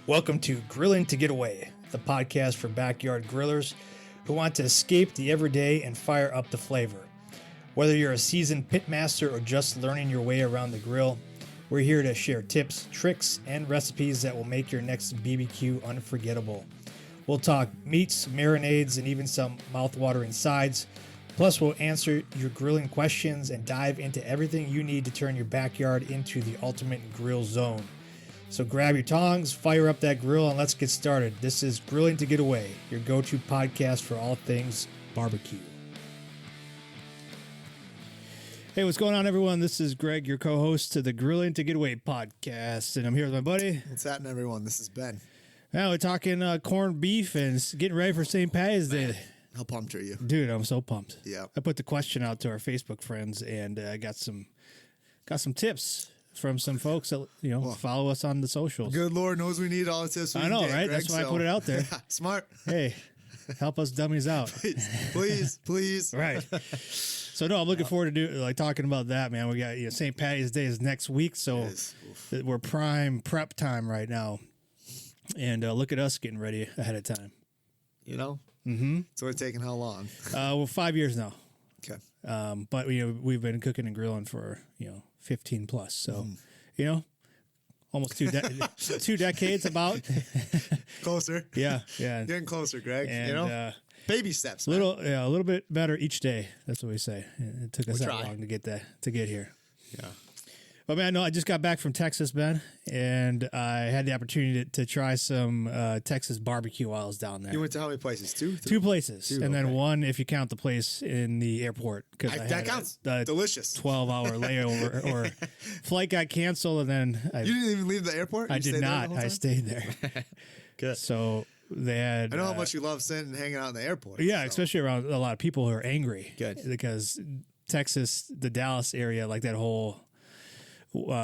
Welcome to Grilling to Get Away, the podcast for backyard grillers who want to escape the everyday and fire up the flavor. Whether you're a seasoned pitmaster or just learning your way around the grill, we're here to share tips, tricks, and recipes that will make your next BBQ unforgettable. We'll talk meats, marinades, and even some mouth-watering sides. Plus, we'll answer your grilling questions and dive into everything you need to turn your backyard into the ultimate grill zone. So grab your tongs, fire up that grill, and let's get started. This is Grilling to Get Away, your go-to podcast for all things barbecue. Hey, what's going on, everyone? This is Greg, your co-host to the Grilling to Get Away podcast, and I'm here with my buddy. What's happening, everyone? This is Ben. Now we're talking corned beef and getting ready for St. Patty's Day. How pumped are you? Dude, I'm so pumped. Yeah. I put the question out to our Facebook friends, and I got some tips from some folks that follow us on the socials. Good Lord knows we need all the tips. I know, right? Greg, that's why I put it out there. Smart. Hey, help us dummies out. Please. Right. So no, I'm looking forward to talking about that, man. We got St. Patty's Day is next week, so we're prime prep time right now, and look at us getting ready ahead of time. So it's taking how long? Well, 5 years now. Okay. But we've been cooking and grilling for 15 plus, so almost two decades about. Closer. Yeah. Getting closer, Greg. And, baby steps. A little bit better each day. That's what we say. It took us that long to get here. Yeah. But man, no, I just got back from Texas, Ben, and I had the opportunity to try some Texas BBQ while I was down there. You went to how many places? Two places, and then one if you count the place in the airport. That counts. Delicious. 12-hour layover or flight got canceled, and then you didn't even leave the airport. I did not. I stayed there. Good. So they had. I know how much you love sitting and hanging out in the airport. Yeah, especially around a lot of people who are angry. Good. Because Texas, the Dallas area, like that whole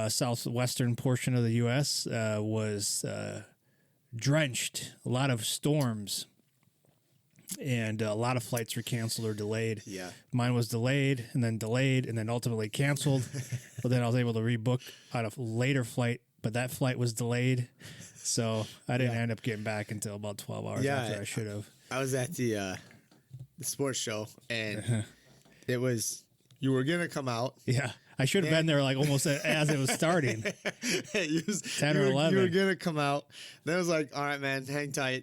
southwestern portion of the U.S. Was drenched. A lot of storms, and a lot of flights were canceled or delayed. Yeah, mine was delayed, and then ultimately canceled. But then I was able to rebook on a later flight, but that flight was delayed, so I didn't end up getting back until about 12 hours after I should have. I was at the sports show, and it was you were gonna come out. Yeah. I should have been there almost as it was starting. 10 or 11. You were going to come out. Then it was like, all right, man, hang tight.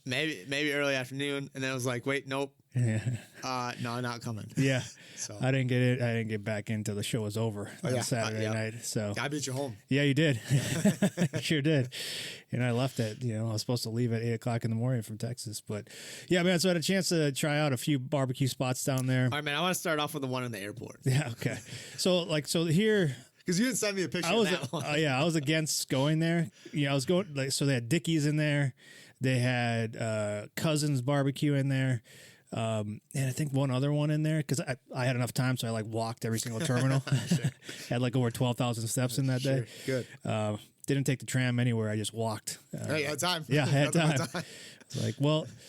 Maybe early afternoon. And then it was like, wait, nope. No, not coming. Yeah. So I didn't get it. I didn't get back until the show was over on Saturday night. So I beat you home. Yeah, you did. Sure did. And I left at, I was supposed to leave at 8:00 in the morning from Texas. But yeah, man, so I had a chance to try out a few barbecue spots down there. All right, man, I want to start off with the one in the airport. Yeah, okay. So here. Because you didn't send me a picture of that one. Yeah, I was against going there. I was going, so they had Dickie's in there. They had Cousins Barbecue in there. And I think one other one in there because I had enough time, so I walked every single terminal. Had over 12,000 steps in that day. Good. Didn't take the tram anywhere. I just walked. Hey, you had time. Yeah, I had time.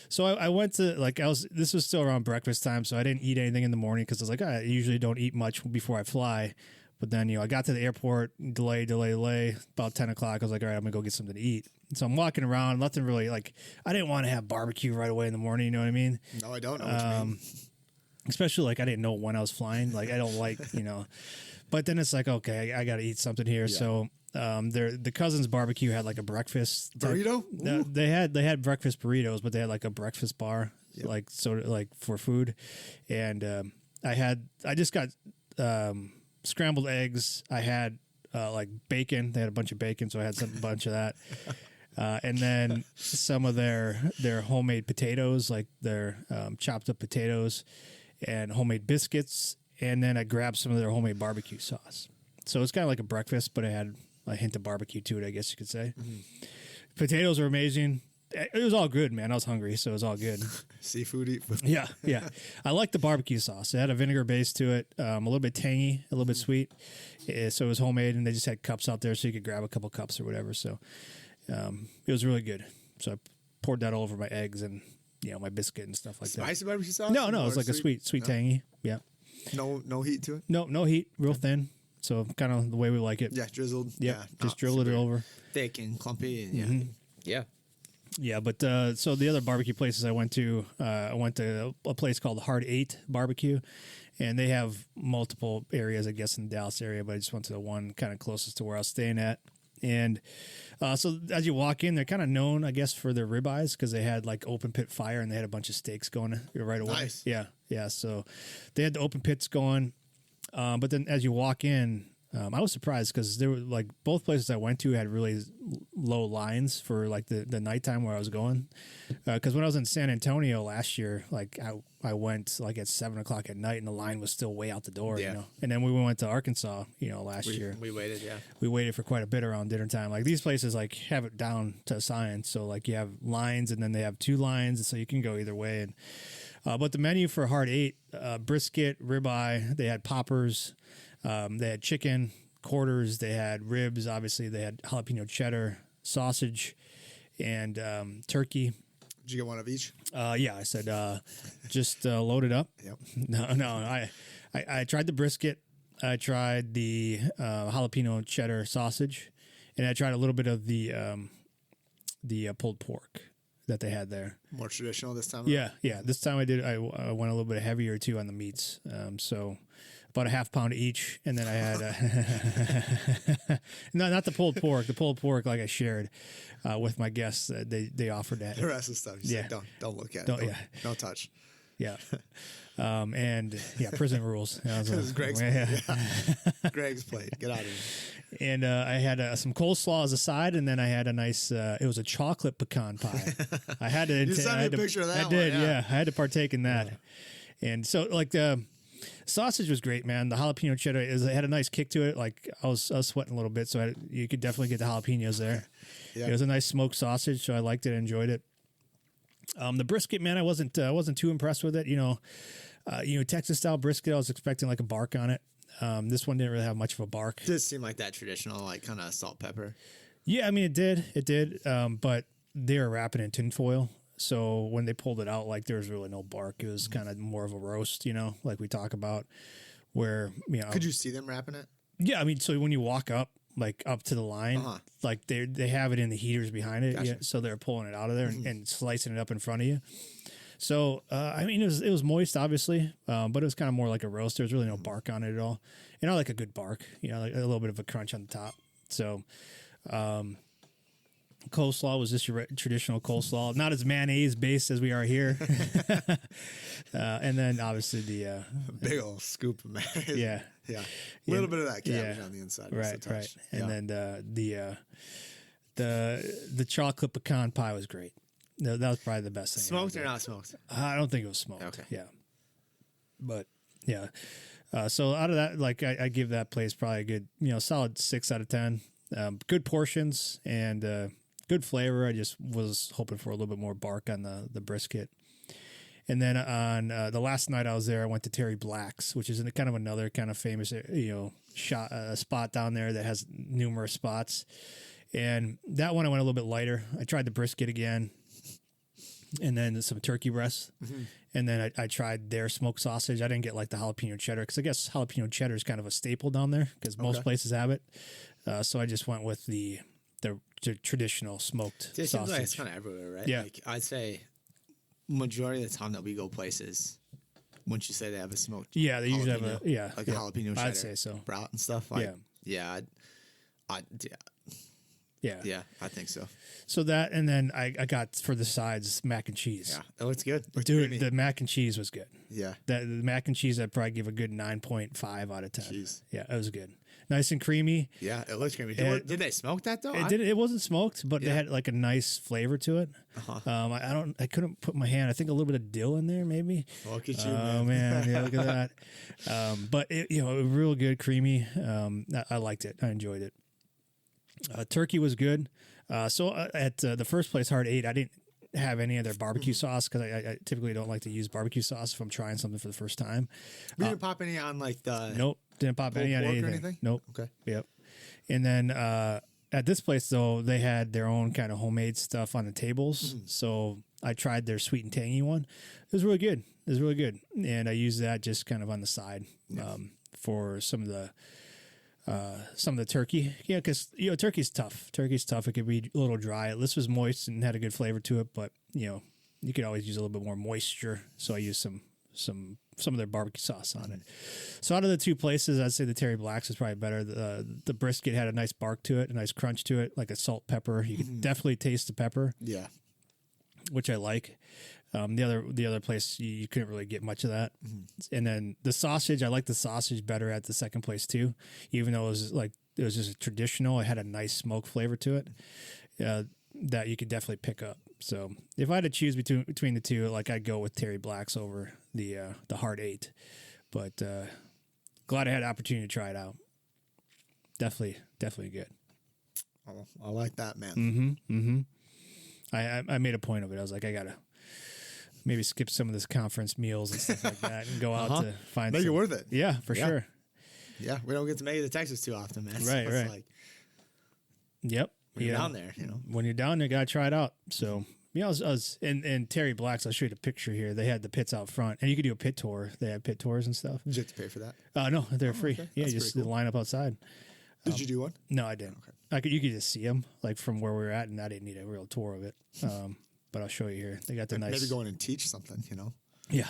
So I went to this was still around breakfast time, so I didn't eat anything in the morning because I was I usually don't eat much before I fly. But then, I got to the airport, delay. About 10 o'clock, I was like, all right, I'm going to go get something to eat. So I'm walking around, nothing really, I didn't want to have barbecue right away in the morning, you know what I mean? No, I don't know what you mean. Especially, I didn't know when I was flying. I don't But then it's okay, I got to eat something here. Yeah. So the Cousins Barbecue had a breakfast. Burrito? They had breakfast burritos, but they had a breakfast bar, for food. And I just got... scrambled eggs. I had bacon. They had a bunch of bacon, so I had a bunch of that. And then some of their homemade potatoes, their chopped up potatoes and homemade biscuits. And then I grabbed some of their homemade barbecue sauce. So it's kind of like a breakfast, but it had a hint of barbecue to it, I guess you could say. Mm-hmm. Potatoes are amazing. It was all good, man. I was hungry, so it was all good. Seafood, eat food. Yeah. I like the barbecue sauce. It had a vinegar base to it, a little bit tangy, a little bit sweet. So it was homemade, and they just had cups out there, so you could grab a couple cups or whatever. So it was really good. So I poured that all over my eggs and my biscuit and stuff like that. Spicy barbecue sauce? No, it was a sweet tangy. Yeah. No heat to it. No heat. Real thin. So kind of the way we like it. Yeah, drizzled. Yep, just drilled it over. Thick and clumpy. And Yeah, but so the other barbecue places I went to a place called Hard 8 Barbecue, and they have multiple areas, I guess, in the Dallas area, but I just went to the one kind of closest to where I was staying at. And so as you walk in, they're kind of known, I guess, for their ribeyes because they had like open pit fire and they had a bunch of steaks going right away. Nice. Yeah. So they had the open pits going. But then as you walk in, I was surprised because there were like both places I went to had really low lines for like the nighttime where I was going. Because when I was in San Antonio last year, like I went like at 7:00 at night and the line was still way out the door. Yeah. You know. And then we went to Arkansas, last year. We waited. Yeah. We waited for quite a bit around dinner time. Like these places like have it down to science. So like you have lines and then they have 2 lines, so you can go either way. And but the menu for Hard 8, brisket, ribeye, they had poppers. They had chicken, quarters, they had ribs, obviously they had jalapeno cheddar, sausage, and turkey. Did you get one of each? Yeah, I said just load it up. Yep. No, I tried the brisket, I tried the jalapeno cheddar sausage, and I tried a little bit of the pulled pork that they had there. More traditional this time? Yeah. This time I went a little bit heavier too on the meats. So about a half pound each, and then I had no, not the pulled pork. The pulled pork, like I shared with my guests, they offered that. The rest of the stuff, you said, don't look at it. Don't touch. Yeah. And prison rules. This is Greg's plate. Greg's plate. Get out of here. And I had some coleslaw as a side, and then I had a nice. It was a chocolate pecan pie. I had to. You sent me a picture of that. I did. Yeah, I had to partake in that. Yeah. And so, like the sausage was great, man. The jalapeno cheddar it had a nice kick to it. Like I was sweating a little bit, so you could definitely get the jalapenos there. Yeah. It was a nice smoked sausage, so I liked it, enjoyed it. The brisket, man, I wasn't too impressed with it. Texas style brisket, I was expecting like a bark on it. This one didn't really have much of a bark. It did seem like that traditional, like kind of salt pepper. Yeah, I mean it did. But they were wrapping in tinfoil, so when they pulled it out, like there was really no bark. It was kind of more of a roast, like we talk about. Where could you see them wrapping it? Yeah, I mean, so when you walk up, like up to the line, like they have it in the heaters behind it, Gotcha. so they're pulling it out of there and slicing it up in front of you. So I mean, it was moist, obviously, but it was kind of more like a roast. There's really no bark on it at all, and I like a good bark, like a little bit of a crunch on the top. So, coleslaw was just your traditional coleslaw, not as mayonnaise based as we are here. And then obviously the big old scoop of mayonnaise. Yeah. A little bit of that cabbage on the inside. Right. And then the chocolate pecan pie was great. No, that was probably the best thing. Smoked or not smoked? I don't think it was smoked. Okay. Yeah. But yeah. So out of that, like I give that place probably a good, solid 6 out of 10. Good portions and good flavor. I just was hoping for a little bit more bark on the brisket. And then on the last night I was there, I went to Terry Black's, which is kind of another kind of famous, spot down there that has numerous spots. And that one I went a little bit lighter. I tried the brisket again, and then some turkey breasts. Mm-hmm. And then I tried their smoked sausage. I didn't get like the jalapeno cheddar because I guess jalapeno cheddar is kind of a staple down there because most places have it. So I just went with the traditional smoked sausage. It seems like it's kind of everywhere, right? Yeah. Like I'd say majority of the time that we go places, wouldn't you say they have a smoked? Yeah, they usually have a a jalapeno cheddar. I'd say so. Brat and stuff. Yeah, I think so. So that, and then I got for the sides mac and cheese. Yeah, it looks good. Dude, the mac and cheese was good. Yeah, the mac and cheese I'd probably give a good 9.5 out of 10. Jeez. Yeah, it was good. Nice and creamy. Yeah, it looks creamy. Did they smoke that though? It wasn't smoked, but they had like a nice flavor to it. I couldn't put my hand. I think a little bit of dill in there, maybe. Look at you, man. Yeah, look at that. But it was real good, creamy. I liked it. I enjoyed it. Turkey was good. So at the first place, Hard 8, I didn't have any of their barbecue sauce because I typically don't like to use barbecue sauce if I'm trying something for the first time. We didn't pop any on like the nope, didn't pop any on anything. Or anything. Nope. Okay. Yep. And then at this place though, they had their own kind of homemade stuff on the tables. So I tried their sweet and tangy one. It was really good. And I used that just kind of on the side for some of the some of the turkey. Yeah, because turkey's tough. Turkey's tough. It could be a little dry. This was moist and had a good flavor to it, but you could always use a little bit more moisture. So I used some of their barbecue sauce on it. So out of the two places, I'd say the Terry Black's is probably better. The brisket had a nice bark to it, a nice crunch to it, like a salt pepper. You could definitely taste the pepper. Yeah. Which I like. The other place you couldn't really get much of that. And then the sausage, I like the sausage better at the second place too, even though it was just a traditional. It had a nice smoke flavor to it that you could definitely pick up. So if I had to choose between the two, I'd go with Terry Black's over the Hard 8. But glad I had the opportunity to try it out. Definitely good. Oh, I like that, man. I made a point of it. I was like, I gotta maybe skip some of this conference meals and stuff like that and go out to find make it worth it. Yeah, for sure. Yeah, we don't get to make it to Texas too often, man. Right, so right. Like, yep. when you're down there, When you're down there, gotta try it out. So I was in Terry Black's. I'll show you the picture here. They had the pits out front, and you could do a pit tour. They had pit tours and stuff. Did you have to pay for that? No, they're free. Okay. Yeah, That's just pretty cool. line up outside. Did you do one? No, I didn't. Okay. You could just see them from where we were at, and I didn't need a real tour of it. But I'll show you here. They got the nice. Maybe go in and teach something. Yeah,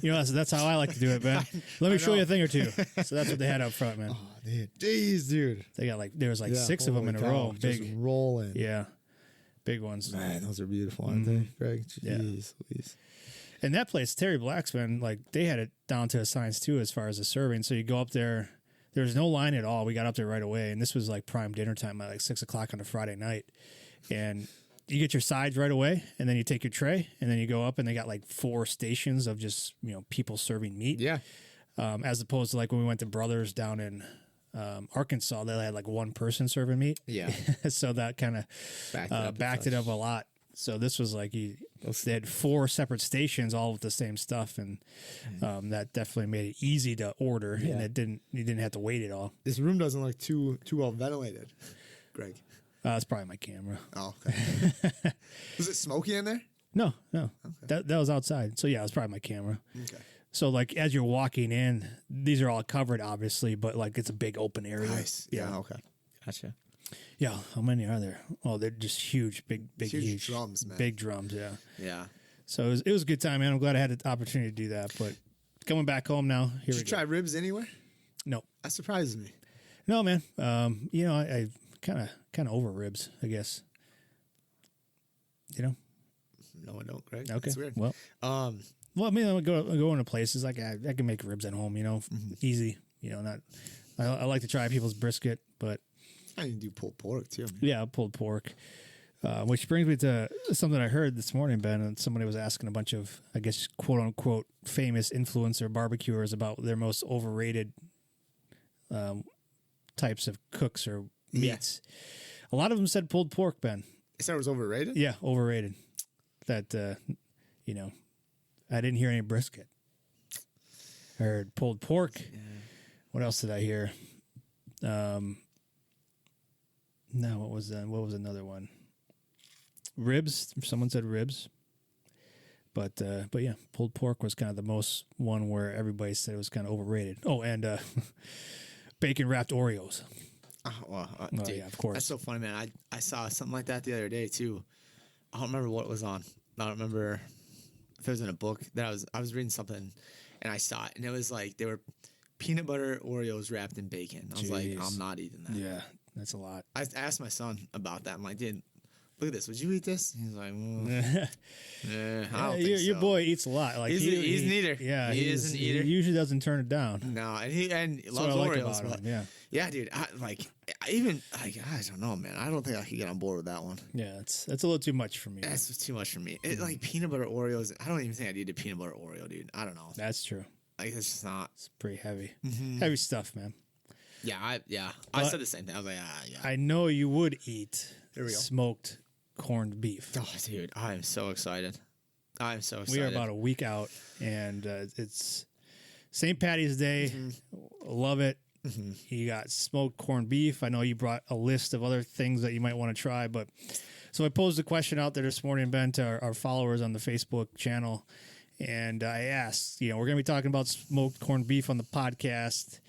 that's how I like to do it, man. Let me show you a thing or two. So that's what they had up front, man. Oh, dude. Jeez, dude. They got there was 6 of them in a row. Just Big, rolling. yeah, big ones. Man, those are beautiful, aren't they, Greg? Jeez, Louise. And that place, Terry Black's, man, they had it down to a science too as far as the serving. So you go up there. There was no line at all. We got up there right away, and this was prime dinner time at 6:00 on a Friday night, and you get your sides right away, and then you take your tray, and then you go up, and they got 4 stations of just people serving meat. Yeah. As opposed to when we went to Brothers down in Arkansas, they had one person serving meat. Yeah. So that kind of backed it up a lot. So this was they had 4 separate stations all with the same stuff, and that definitely made it easy to order, and you didn't have to wait at all. This room doesn't look too well ventilated, Greg. It's probably my camera. Oh, okay. Was it smoky in there? No. Okay. That was outside. So yeah, it's probably my camera. Okay. So as you're walking in, these are all covered, obviously, but it's a big open area. Nice. Yeah. Okay. Gotcha. Yeah. How many are there? Oh, they're just huge, huge drums, man. Big drums. Yeah. Yeah. So it was a good time, man. I'm glad I had the opportunity to do that. But coming back home now, Did you try ribs anywhere? No. That surprises me. No, man. I kind of over ribs, I guess. No, I don't, Greg. Okay. That's weird. Well, I would go into places I can make ribs at home. Easy. Not. I like to try people's brisket, but I can do pulled pork too. Man. Yeah, pulled pork. Which brings me to something I heard this morning, Ben, and somebody was asking a bunch of, I guess, quote unquote, famous influencer barbecuers about their most overrated types of cooks or meats. Yeah. A lot of them said pulled pork, Ben. You said it was overrated? Yeah, overrated. That, I didn't hear any brisket. I heard pulled pork. Yeah. What else did I hear? No, what was another one? Ribs. Someone said ribs. But yeah, pulled pork was kind of the most one where everybody said it was kind of overrated. Oh, and bacon wrapped Oreos. Dude, yeah, of course. That's so funny, man. I saw something like that the other day too. I don't remember what it was on. I don't remember if it was in a book that I was reading something and I saw it, and it was they were peanut butter Oreos wrapped in bacon. I was like, I'm not eating that. Yeah, that's a lot. I asked my son about that. I'm like, dude, look at this. Would you eat this? He's like, I don't think your so. boy eats a lot. He's an eater. Yeah, he is an eater. He usually doesn't turn it down. No, and he That's loves what I Oreos. like about him. Yeah, dude. I don't know, man. I don't think I could get on board with that one. Yeah, that's a little too much for me. That's too much for me. Peanut butter Oreos. I don't even think I'd eat a peanut butter Oreo, dude. I don't know. That's true. It's just not. It's pretty heavy. Heavy stuff, man. Yeah, I said the same thing. I was like, yeah. I know you would eat smoked corned beef. Oh, dude, I am so excited. We are about a week out, and it's St. Patty's Day. Love it. You got smoked corned beef. I know you brought a list of other things that you might want to try, but so I posed a question out there this morning, Ben, to our followers on the Facebook channel, and I asked, we're going to be talking about smoked corned beef on the podcast.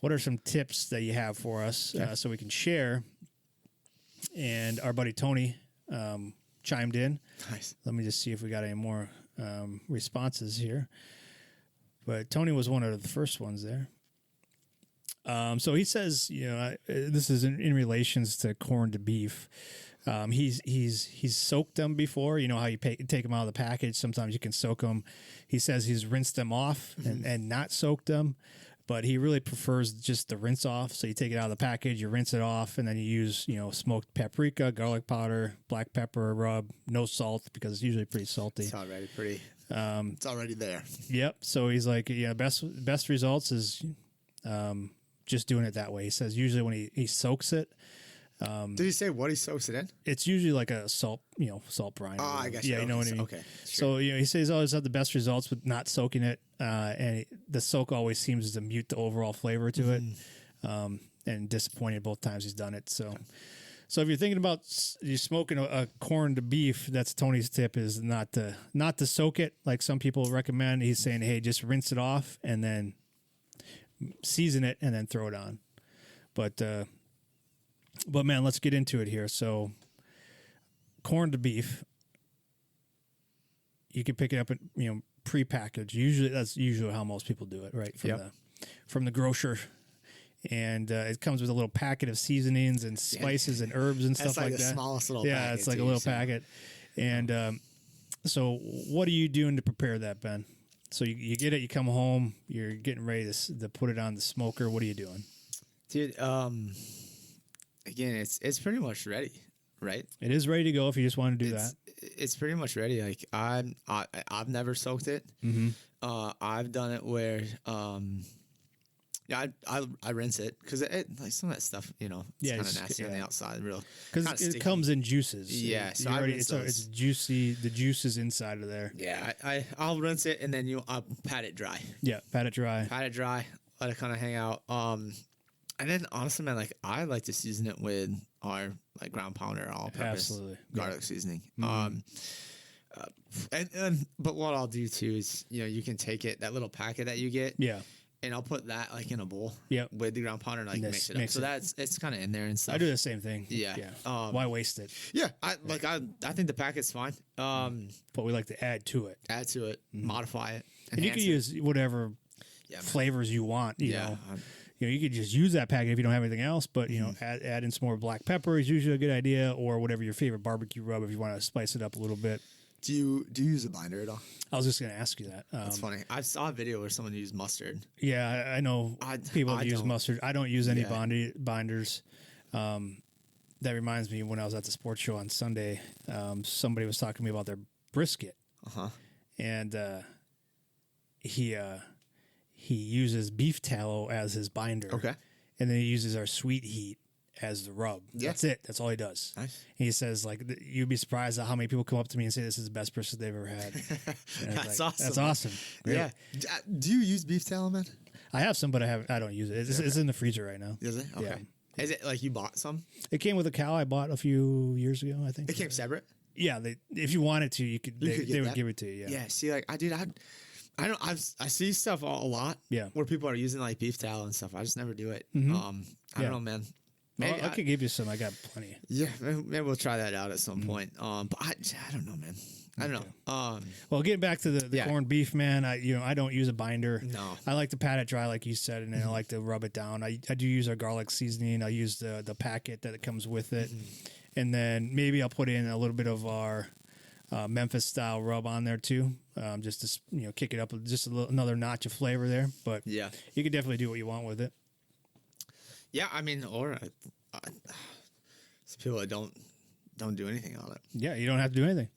what are some tips that you have for us so we can share? And our buddy Tony chimed in. Nice. Let me just see if we got any more responses here. But Tony was one of the first ones there. So he says, this is in relations to corned beef. He's soaked them before. You know how you take them out of the package. Sometimes you can soak them. He says he's rinsed them off and not soaked them, but he really prefers just the rinse off. So you take it out of the package, you rinse it off, and then you use smoked paprika, garlic powder, black pepper rub, no salt because it's usually pretty salty. It's already pretty. It's already there. Yep. So he's like, best results is just doing it that way. He says usually when he soaks it. Did he say what he soaks it in? It's usually like a salt brine. Oh, I got you. Yeah, you know what I mean? Okay. Sure. So, he says always have the best results with not soaking it. And the soak always seems to mute the overall flavor to it. And disappointed both times he's done it. So, so if you're thinking about you smoking a corned beef, that's Tony's tip is not to soak it like some people recommend. He's saying, hey, just rinse it off and then season it and then throw it on. But man, let's get into it here. So, corned beef, you can pick it up at prepackaged. That's usually how most people do it, right? From the grocer, and it comes with a little packet of seasonings and spices and herbs and stuff like that. That's like the smallest little packet. packet. Yeah, it's like a little packet. And so, what are you doing to prepare that, Ben? So you get it, you come home, you're getting ready to put it on the smoker. What are you doing, dude? Again, it's pretty much ready, right? It is ready to go if you just want to do that. It's pretty much ready. Like I've never soaked it. I've done it where I rinse it because it like some of that stuff it's kind of nasty on the outside, real because it comes in juices. Yeah, so it's juicy. The juice is inside of there. Yeah, I'll rinse it and then I'll pat it dry. Yeah, pat it dry. Let it kind of hang out. And then honestly, man, like I like to season it with our like ground pounder, all-purpose garlic seasoning. But what I'll do too is you can take that little packet that you get, and I'll put that like in a bowl, with the ground pounder and like mix it up. So it's kind of in there and stuff. I do the same thing. Yeah. Why waste it? Yeah, I think the packet's fine. But we like to add to it, modify it, and you can use whatever flavors you want. You know. You could just use that packet if you don't have anything else, but, add in some more black pepper is usually a good idea, or whatever your favorite barbecue rub if you want to spice it up a little bit. Do you use a binder at all? I was just going to ask you that. That's funny. I saw a video where someone used mustard. Yeah, I know people have used mustard. I don't use any binders. That reminds me, when I was at the sports show on Sunday, somebody was talking to me about their brisket. And he uses beef tallow as his binder. Okay. And then he uses our sweet heat as the rub. Yeah. That's it. That's all he does. Nice. And he says, like, you'd be surprised at how many people come up to me and say this is the best brisket they've ever had. That's awesome. That's awesome. Great. Yeah. Do you use beef tallow, man? I have some, but I don't use it. It's in the freezer right now. Is it? Okay. Yeah. Is it like you bought some? It came with a cow I bought a few years ago, I think. It came separate? Yeah. If you wanted to, they would give it to you. Yeah. Yeah. See, like, I see stuff a lot. Yeah. Where people are using like beef tallow and stuff. I just never do it. I don't know, man. Maybe I could give you some. I got plenty. Yeah, maybe we'll try that out at some point. But I don't know, man. I don't know. Well, getting back to the corned beef, man. I don't use a binder. No. I like to pat it dry, like you said, and then I like to rub it down. I do use our garlic seasoning. I use the packet that it comes with it, and then maybe I'll put in a little bit of our Memphis style rub on there too, just to kick it up just another notch of flavor there. But yeah, you can definitely do what you want with it. Yeah, I mean, or some people that don't do anything on it. Yeah, you don't have to do anything.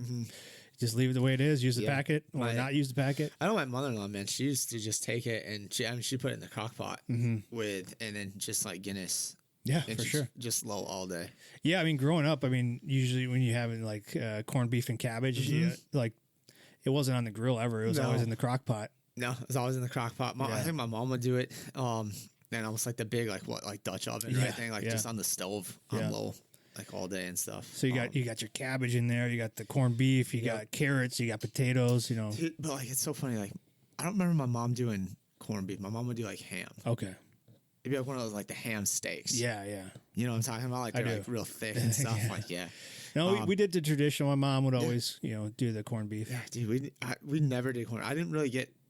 Just leave it the way it is. Use the packet or not use the packet. I know my mother-in-law, man. She used to just take it and she put it in the crock pot with, and then just like Guinness. Yeah, for sure. Just low all day. Yeah, I mean, growing up, usually when you have like corned beef and cabbage, like it wasn't on the grill ever. It was always in the crock pot. No, it was always in the crock pot. I think my mom would do it. And almost like the big like Dutch oven right thing, like just on the stove on low, like all day and stuff. So you got your cabbage in there, you got the corned beef, you got carrots, you got potatoes, Dude, but like it's so funny, like I don't remember my mom doing corned beef. My mom would do like ham. Okay. it'd be like one of those like the ham steaks. Yeah, yeah. You know what I'm talking about? Like they're like real thick and stuff. Like No, we did the traditional. My mom would always, do the corned beef. Yeah, dude, we never did corn.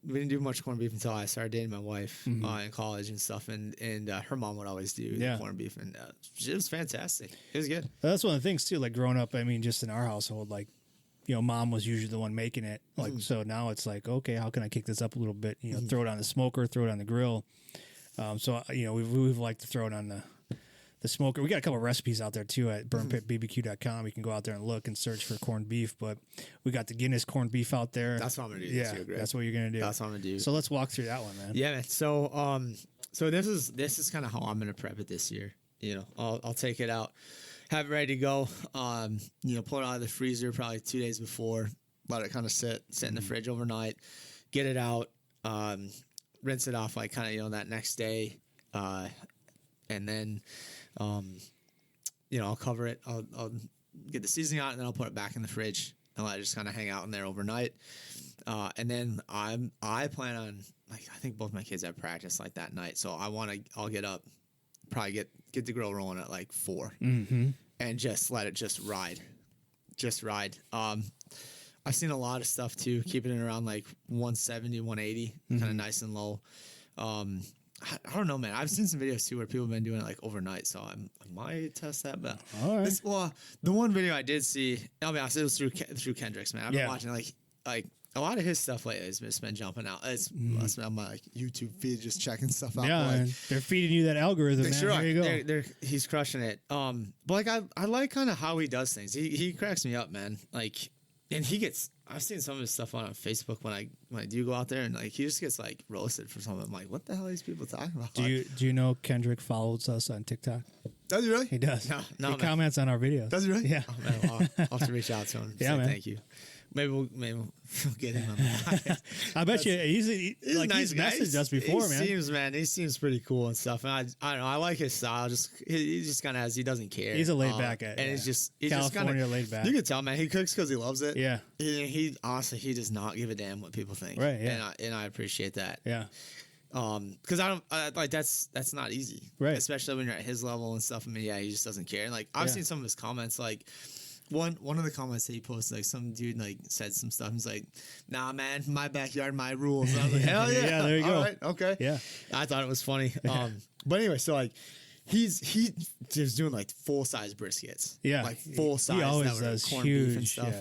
We didn't do much corned beef until I started dating my wife in college and stuff. And her mom would always do the corned beef, and it was fantastic. It was good. That's one of the things too. Like growing up, I mean, just in our household, like mom was usually the one making it. Like so now it's like, okay, how can I kick this up a little bit? Throw it on the smoker, throw it on the grill. So we've liked to throw it on the smoker. We got a couple of recipes out there too at burnpitbbq.com. You can go out there and look and search for corned beef. But we got the Guinness corned beef out there. That's what I'm gonna do. Yeah, that's what you're gonna do. That's what I'm gonna do. So let's walk through that one, man. Yeah, man. So this is kind of how I'm gonna prep it this year. I'll take it out, have it ready to go. Pull it out of the freezer probably 2 days before. Let it kind of sit in the fridge overnight. Get it out. Rinse it off like kind of that next day, and then I'll cover it. I'll get the seasoning out, and then I'll put it back in the fridge and let it just kind of hang out in there overnight. And then I plan on, like, I think both my kids have practice like that night, so I'll get up, probably get the grill rolling at like 4, and just let it just ride. I've seen a lot of stuff too, keeping it around like 170, 180, kind of nice and low. I don't know, man. I've seen some videos too where people have been doing it like overnight, so I might test that. But all right. The one video I did see, I'll be honest, it was through Kendrick's, man. I've been watching like a lot of his stuff lately has just been jumping out. It's on my like YouTube feed, just checking stuff out. Yeah, like, they're feeding you that algorithm, man. Sure, there you go. He's crushing it. But like I like kind of how he does things. He cracks me up, man. Like. And I've seen some of his stuff on Facebook when I do go out there, and like he just gets like roasted for something. I'm like, what the hell are these people talking about? Do you know Kendrick follows us on TikTok? Does he really? He does. No, he comments on our videos. Does he really? Yeah. Oh, man, I'll have to reach out to him. Yeah, man. Thank you. Maybe we'll get him on the podcast. I bet you he's a nice guy. Messaged us before, He seems pretty cool and stuff. And I don't know. I like his style. He just kind of he doesn't care. He's a laid back guy. And he's California just laid back. You can tell, man. He cooks because he loves it. Yeah. He honestly does not give a damn what people think. Right. Yeah. And I appreciate that. Yeah. Because I don't like that's not easy. Right. Especially when you're at his level and stuff. I mean, he just doesn't care. And like I've seen some of his comments, like. One of the comments that he posted, like some dude like said some stuff. He's like, "Nah, man, my backyard, my rules." And I was like, "Hell yeah, yeah, there you go." All right, okay, yeah. I thought it was funny. But anyway, so like he's just doing like full size briskets, yeah, like full size. He always does corned huge beef and stuff.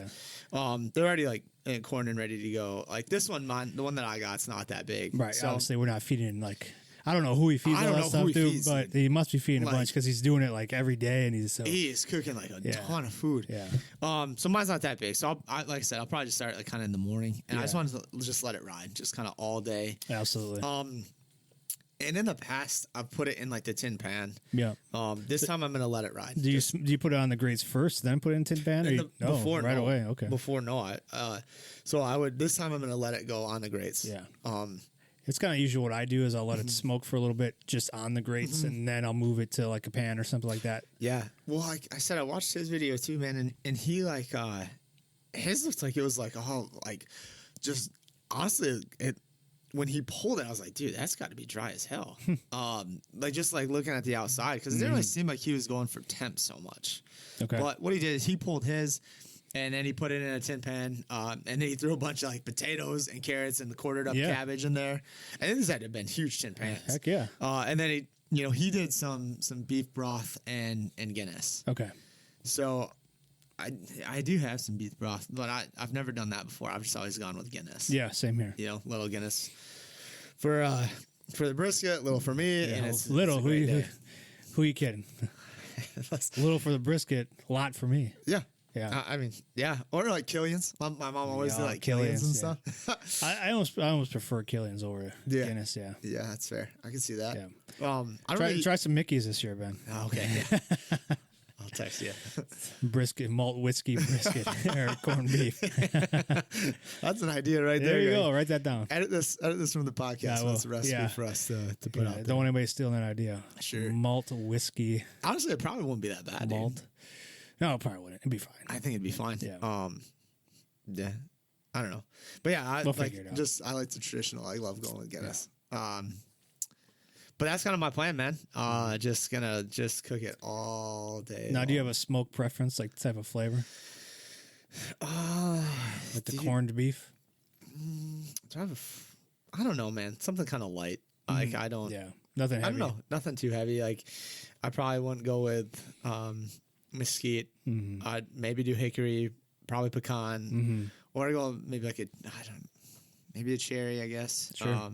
Yeah. They're already like corned and ready to go. Like this one, the one that I got, it's not that big, right? So, obviously, we're not feeding like. I don't know who he feeds all that stuff to, but he must be feeding a bunch because he's doing it like every day, and he is cooking like a ton of food. Yeah. So mine's not that big. So like I said, I'll probably just start like kind of in the morning, and I just wanted to just let it ride, just kind of all day. Absolutely. And in the past, I've put it in like the tin pan. Yeah. This time I'm gonna let it ride. Do you put it on the grates first, then put it in tin pan? Before right away. Okay. Before so I would. This time I'm gonna let it go on the grates. Yeah. It's kind of usually what I do is I'll let it smoke for a little bit just on the grates, and then I'll move it to like a pan or something like that. Yeah. Well, like I said, I watched his video too, man, and he like his looks like it was like just honestly when he pulled it, I was like, dude, that's got to be dry as hell. Like just like looking at the outside because it didn't really seem like he was going for temp so much. Okay. But what he did is he pulled his. And then he put it in a tin pan, and then he threw a bunch of like potatoes and carrots and the quartered up cabbage in there. And this had to have been huge tin pans. Heck yeah! And then he did some beef broth and Guinness. Okay. So I do have some beef broth, but I've never done that before. I've just always gone with Guinness. Yeah, same here. Little Guinness for the brisket, little for me, and it's little. Who you kidding? Little for the brisket, a lot for me. Yeah. Yeah, I mean, yeah, or like Killian's. My mom always did like Killian's and stuff. I almost prefer Killian's over Guinness. Yeah, yeah, that's fair. I can see that. Yeah. Try some Mickey's this year, Ben. Oh, okay, yeah. I'll text you. Brisket, malt whiskey brisket or corned beef. That's an idea right there. There you go. Write that down. Edit this from the podcast. Yeah, that's a recipe for us to put out there. Don't want anybody stealing that idea. Sure. Malt whiskey. Honestly, it probably wouldn't be that bad. Malt. Dude. No, it probably wouldn't. It'd be fine. I think it'd be fine. Yeah. Yeah. I don't know. But yeah, I we'll like the traditional. I love going with Guinness. Yeah. But that's kind of my plan, man. Just gonna cook it all day. Now, do you have a smoke preference, like type of flavor? Like the corned beef? I don't know, man. Something kind of light. Like I don't. Yeah, nothing heavy. I don't know. Nothing too heavy. Like I probably wouldn't go with mesquite. I'd maybe do hickory, probably pecan, or go maybe like maybe a cherry, I guess. Sure.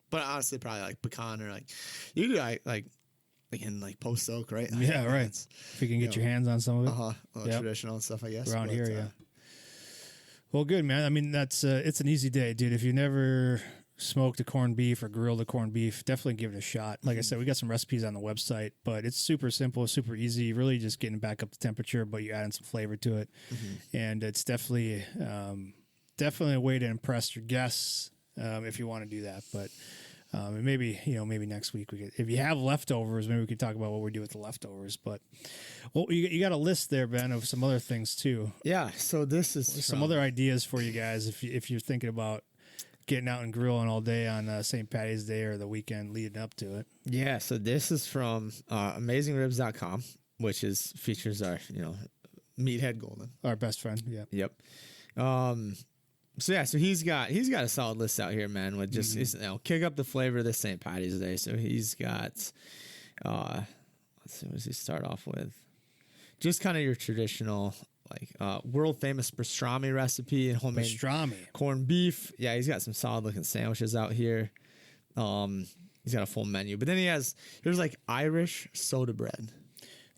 But honestly, probably like pecan or like you could like in like post oak, right? Yeah, right. If you can get your hands on some of it. Traditional and stuff, I guess. Around here, yeah. Well, good, man. I mean, that's it's an easy day, dude. If you never smoked a corned beef or grilled a corned beef, definitely give it a shot. Like I said, we got some recipes on the website, but it's super simple, super easy. Really just getting back up to temperature, but you adding some flavor to it, and it's definitely a way to impress your guests if you want to do that. But and maybe next week we could, if you have leftovers, maybe we could talk about what we do with the leftovers. But well, you got a list there, Ben, of some other things too. Yeah. So this is some other ideas for you guys if you're thinking about getting out and grilling all day on St. Patty's Day or the weekend leading up to it. Yeah, so this is from AmazingRibs.com, which features our, Meathead Golden. Our best friend, yeah. Yep. So he's got a solid list out here, man, with just kick up the flavor this St. Patty's Day. So he's got let's see, what does he start off with? Just kind of your traditional world famous pastrami recipe and homemade corned beef. Yeah, he's got some solid looking sandwiches out here. He's got a full menu, but then here's like Irish soda bread.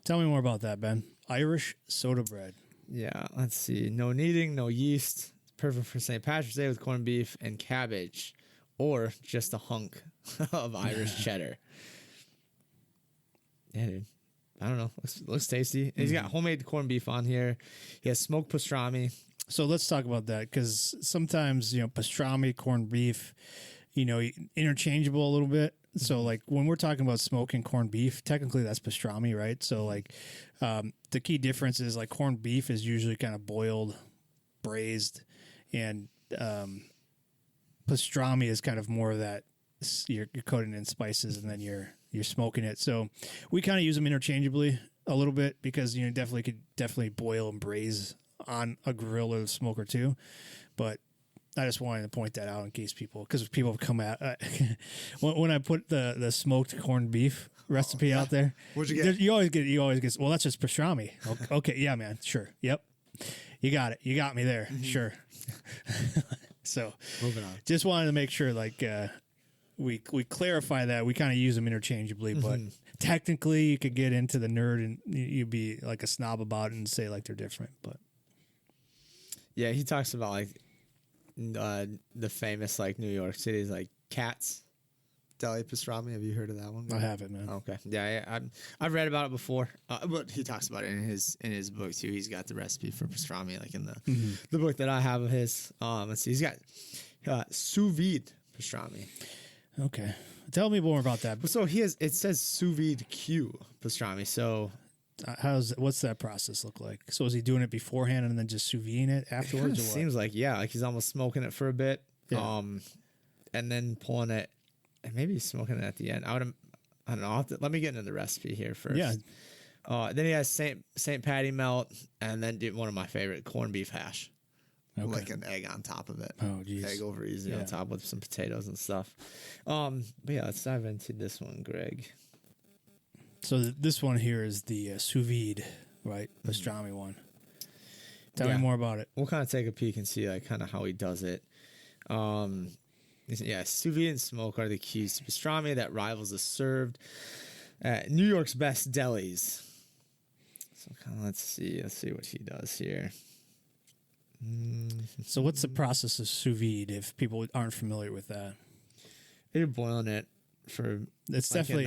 Tell me more about that, Ben. Irish soda bread. Yeah, let's see. No kneading, no yeast. Perfect for St. Patrick's Day with corned beef and cabbage, or just a hunk of Irish cheddar. Yeah, dude. I don't know. Looks tasty. He's got homemade corned beef on here. He has smoked pastrami. So let's talk about that, because sometimes, pastrami, corned beef, interchangeable a little bit. So like when we're talking about smoking corned beef, technically that's pastrami, right? So like the key difference is like corned beef is usually kind of boiled, braised, and pastrami is kind of more of that you're coating in spices and then you're smoking it. So we kind of use them interchangeably a little bit because definitely boil and braise on a grill or a smoker too. But I just wanted to point that out in case people come at when I put the smoked corned beef recipe out there. What'd you get? You always get. Well, that's just pastrami. Okay, yeah, man, sure, yep, you got it. You got me there, sure. So moving on. Just wanted to make sure, we clarify that we kind of use them interchangeably, but technically you could get into the nerd and you'd be like a snob about it and say like they're different. But yeah, he talks about the famous New York City's Katz Deli pastrami. Have you heard of that one? I haven't, man. Okay, yeah, I've read about it before, but he talks about it in his book too. He's got the recipe for pastrami in the book that I have of his. Let's see, he's got sous vide pastrami. Okay, tell me more about that. So it says sous vide Q pastrami. So what's that process look like? So is he doing it beforehand and then just sous videing it afterwards? It seems like he's almost smoking it for a bit, and then pulling it, and maybe he's smoking it at the end. I don't know. Let me get into the recipe here first. Yeah. Then he has St. Patty melt, and then do one of my favorite corned beef hash. Okay. Like an egg on top of it. Oh, geez. Egg over easy on top with some potatoes and stuff. But yeah, let's dive into this one, Greg. So this one here is the sous vide, right? Pastrami one. Tell me more about it. We'll kind of take a peek and see kind of how he does it. Sous vide and smoke are the keys to pastrami that rivals the served at New York's best delis. So kind of let's see what he does here. So what's the process of sous vide if people aren't familiar with that? You're boiling it for. It's definitely.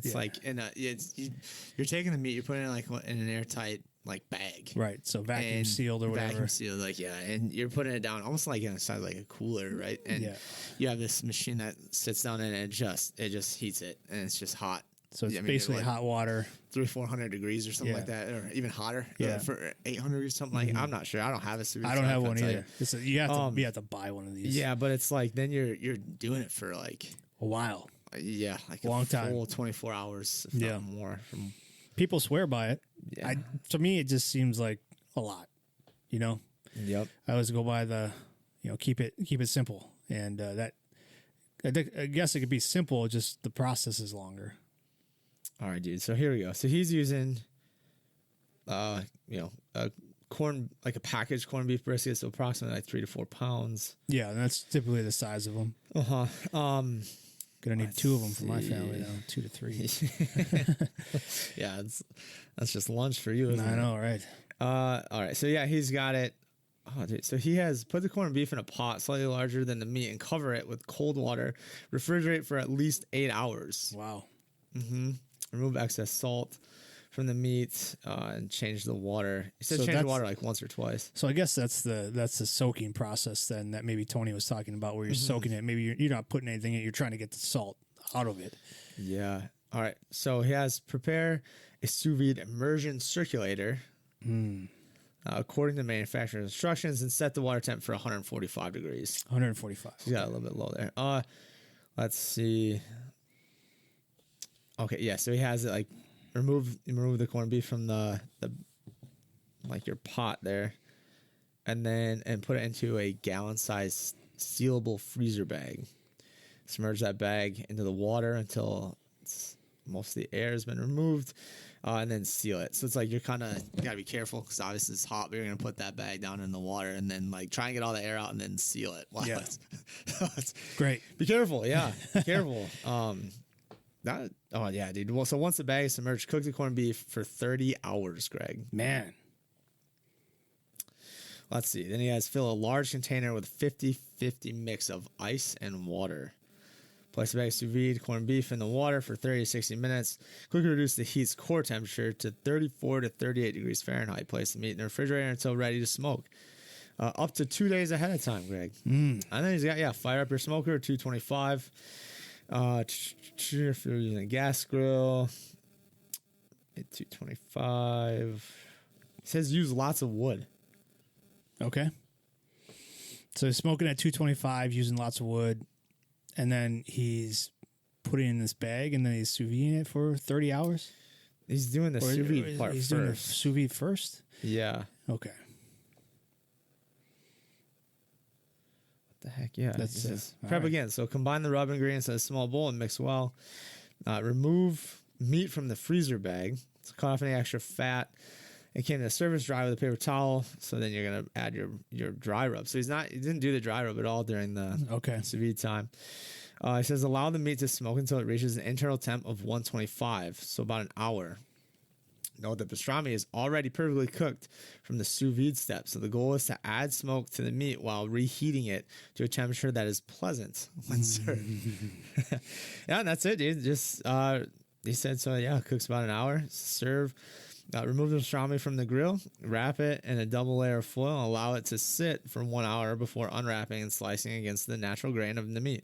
You're taking the meat, you're putting it in an airtight bag. Right. So vacuum sealed or whatever. Vacuum sealed, and you're putting it down almost inside a cooler, right? And you have this machine that sits down and it just heats it, and it's just hot. So it's basically hot water, 300-400 degrees or something like that, or even hotter. For 800 or something I'm not sure. I don't have a sous vide. I don't have one either. You have to buy one of these. Yeah, but it's then you're doing it for a while. Yeah, like Long a time. full 24 hours, if not more. People swear by it. Yeah. To me, it just seems like a lot. Yep. I always go by the, keep it simple, and that I guess it could be simple. Just the process is longer. All right, dude. So here we go. So he's using, a corn, like a packaged corned beef brisket, so approximately like 3 to 4 pounds. Yeah, and that's typically the size of them. Gonna need 2 of them for my family now, 2 to 3. Yeah, that's just lunch for you. Isn't I it? know, right? All right. So yeah, he's got it. Oh, dude. So he has put the corned beef in a pot slightly larger than the meat and cover it with cold water. Refrigerate for at least 8 hours. Wow. Remove excess salt from the meat and change the water. He said change the water like once or twice. So I guess that's the soaking process then that maybe Tony was talking about, where you're soaking it. Maybe you're not putting anything in. You're trying to get the salt out of it. Yeah. All right. So he has prepare a sous vide immersion circulator according to manufacturer's instructions, and set the water temp for 145 degrees. 145. He's got a little bit low there. Let's see. Okay, yeah. So he has it like remove the corned beef from the like your pot there, and put it into a gallon-sized sealable freezer bag. Submerge that bag into the water until most of the air has been removed, and then seal it. So it's like you gotta be careful because obviously it's hot, but you're gonna put that bag down in the water and then like try and get all the air out and then seal it. Wow, Yeah. it's Great. Be careful, yeah, be careful. Yeah, dude. Well, so once the bag is submerged, cook the corned beef for 30 hours, Greg. Man. Let's see. Then he has fill a large container with 50-50 mix of ice and water. Place the bag of sous vide corned beef in the water for 30 to 60 minutes. Quickly reduce the heat's core temperature to 34 to 38 degrees Fahrenheit. Place the meat in the refrigerator until ready to smoke. Up to 2 days ahead of time, Greg. And then he's got, fire up your smoker, 225. If you're using a gas grill, 225. It says use lots of wood. Okay. So he's smoking at 225, using lots of wood, and then he's putting it in this bag, and then he's sous videing it for 30 hours? He's doing the sous vide part he's first. doing the sous vide first? Yeah. Okay. What the heck? Yeah. That's prep again. So combine the rub ingredients in a small bowl and mix well. Remove meat from the freezer bag. So cut off any extra fat. It came to service dry with a paper towel. So then you're gonna add your dry rub. So he didn't do the dry rub at all during the sous vide time. He says allow the meat to smoke until it reaches an internal temp of 125, so about an hour. Note that pastrami is already perfectly cooked from the sous vide step, so the goal is to add smoke to the meat while reheating it to a temperature that is pleasant when served. Yeah, and that's it, dude. Just he said so. Yeah, cooks about an hour. Serve. Remove the pastrami from the grill, wrap it in a double layer of foil, and allow it to sit for 1 hour before unwrapping and slicing against the natural grain of the meat.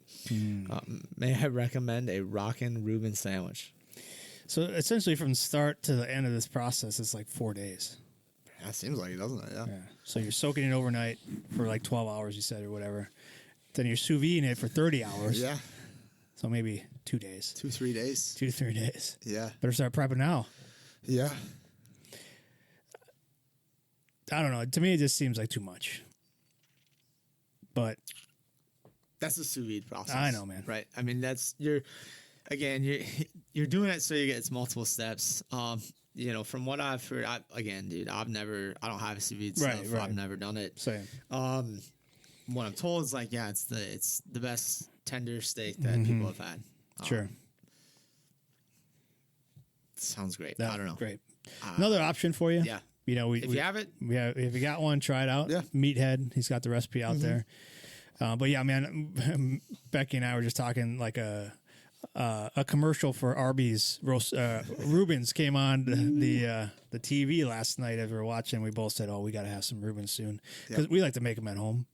May I recommend a rockin' Reuben sandwich? So essentially from the start to the end of this process, it's like 4 days. That seems like it, doesn't it? Yeah. So you're soaking it overnight for like 12 hours, you said, or whatever. Then you're sous videing it for 30 hours. Yeah. So maybe 2 days. 2-3 days. 2 to 3 days. Yeah. Better start prepping now. Yeah. I don't know. To me, it just seems like too much. But That's the sous vide process. I know, man. Right. I mean, you're doing it so you get its multiple steps. From what I've heard, I don't have a sous vide stuff. I've never done it. Same. What I'm told is like, yeah, it's the best tender steak that people have had. Sure. Sounds great. That, I don't know. Great. Another option for you. Yeah. If you have it, if you got one, try it out. Yeah. Meathead, he's got the recipe out there. But yeah, man, Becky and I were just talking like a commercial for Arby's roast. Reuben's came on the TV last night as we were watching. We both said, "Oh, we got to have some Reuben's soon," because we like to make them at home.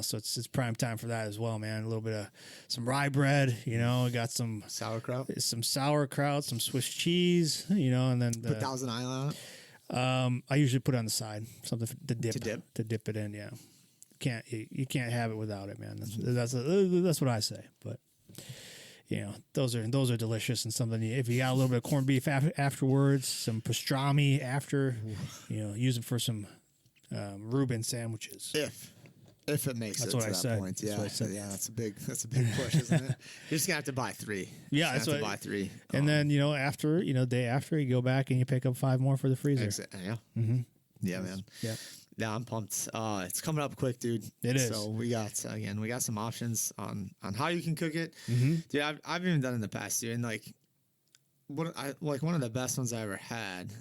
So it's prime time for that as well, man. A little bit of some rye bread. Got some Sauerkraut. some Swiss cheese. And then Put Thousand Island on it. I usually put it on the side, something to dip it in. Yeah, you can't have it without it, man. That's what I say. But those are delicious, and something if you got a little bit of corned beef afterwards, some pastrami after, use them for some Reuben sandwiches. If it makes That's it what to I that said. point, That's what I said. that's a big push, isn't it? You're just gonna have to buy 3. Yeah, that's what. To buy 3, and then after day after, you go back and you pick up 5 more for the freezer. Yeah, yeah, man. Yeah, I'm pumped. It's coming up quick, dude. It is. So we got some options on how you can cook it. Mm-hmm. Dude, I've even done in the past, dude, and one of the best ones I ever had.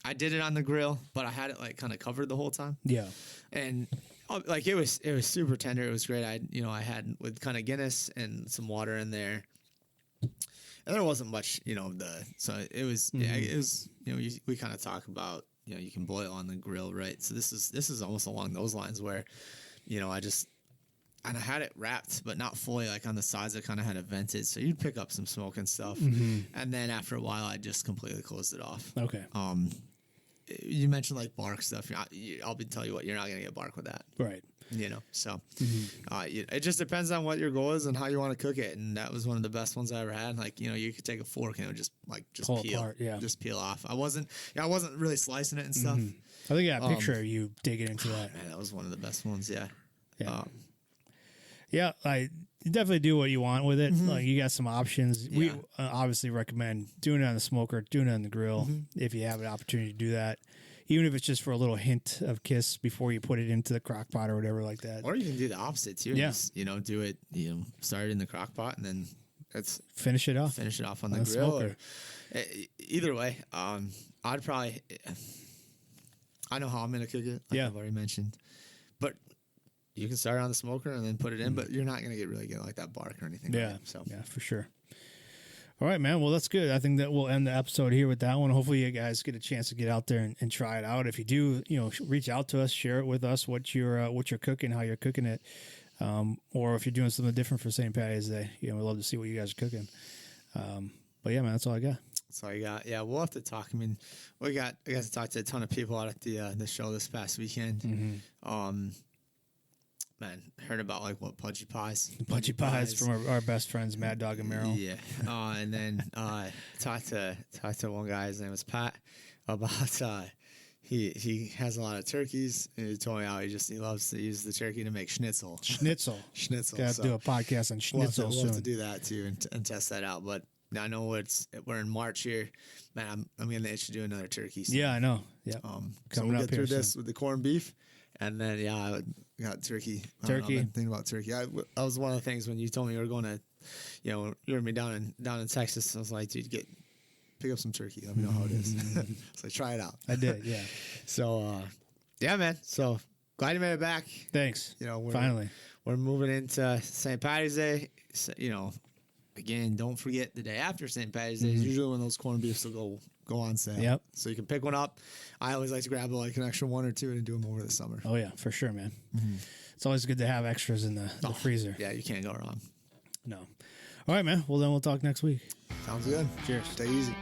I did it on the grill, but I had it kind of covered the whole time. Yeah, and it was super tender. It was great. I had with kind of Guinness and some water in there, and there wasn't much, so it was it was we kind of talk about you can boil on the grill, right? So this is almost along those lines where I had it wrapped, but not fully, on the sides. I kind of had it vented, so you'd pick up some smoke and stuff. And then after a while, I just completely closed it off. Okay. You mentioned bark stuff. I'll tell you what, you're not gonna get bark with that, right? So it just depends on what your goal is and how you want to cook it. And that was one of the best ones I ever had. You could take a fork and it would just pull peel, apart, yeah, just peel off. I wasn't really slicing it and stuff. I think I got a picture of you digging into that. Man, that was one of the best ones. Yeah. Yeah, you definitely do what you want with it. You got some options. Yeah. We obviously recommend doing it on the smoker, doing it on the grill if you have an opportunity to do that. Even if it's just for a little hint of kiss before you put it into the crock pot or whatever like that. Or you can do the opposite too. Yeah. Just, do it, start it in the crock pot and then finish it off on the grill. Or, either way, I'd probably, I know how I'm going to cook it. I've already mentioned. But you can start it on the smoker and then put it in, but you're not going to get that bark or anything. Yeah. Right? So. Yeah, for sure. All right, man. Well, that's good. I think that we'll end the episode here with that one. Hopefully you guys get a chance to get out there and try it out. If you do, reach out to us, share it with us, what you're cooking, how you're cooking it. Or if you're doing something different for St. Patty's Day, we'd love to see what you guys are cooking. But yeah, man, that's all I got. That's all you got. Yeah, we'll have to talk. I got to talk to a ton of people out at the show this past weekend. Man, heard about pudgy pies. Pudgy pies from our best friends, Mad Dog and Meryl. Yeah. And then talked to one guy, his name was Pat, about he has a lot of turkeys, and he told me how he loves to use the turkey to make schnitzel. Schnitzel. Got to do a podcast on schnitzel soon. We'll have to do that too and test that out. But I know we're in March here. Man, I'm getting the itch to do another turkey soon. Yeah, I know. Yeah. So we'll get through this with the corned beef. And then, I got turkey. I've been thinking about turkey. That was one of the things when you told me you were going to, you're going to be down in Texas. I was like, dude, pick up some turkey. Let me know how it is. So try it out. I did, yeah. So, yeah, man. So glad you made it back. Thanks. Finally. We're moving into St. Patty's Day. So, again, don't forget the day after St. Patty's Day is usually when those corned beefs will go on sale. Yep. So you can pick one up. I always like to grab an extra one or two and do them over the summer. Oh yeah, for sure, man. It's always good to have extras in the freezer. Yeah, you can't go wrong. No. All right, man. Well, then we'll talk next week. Sounds good. Cheers. Stay easy.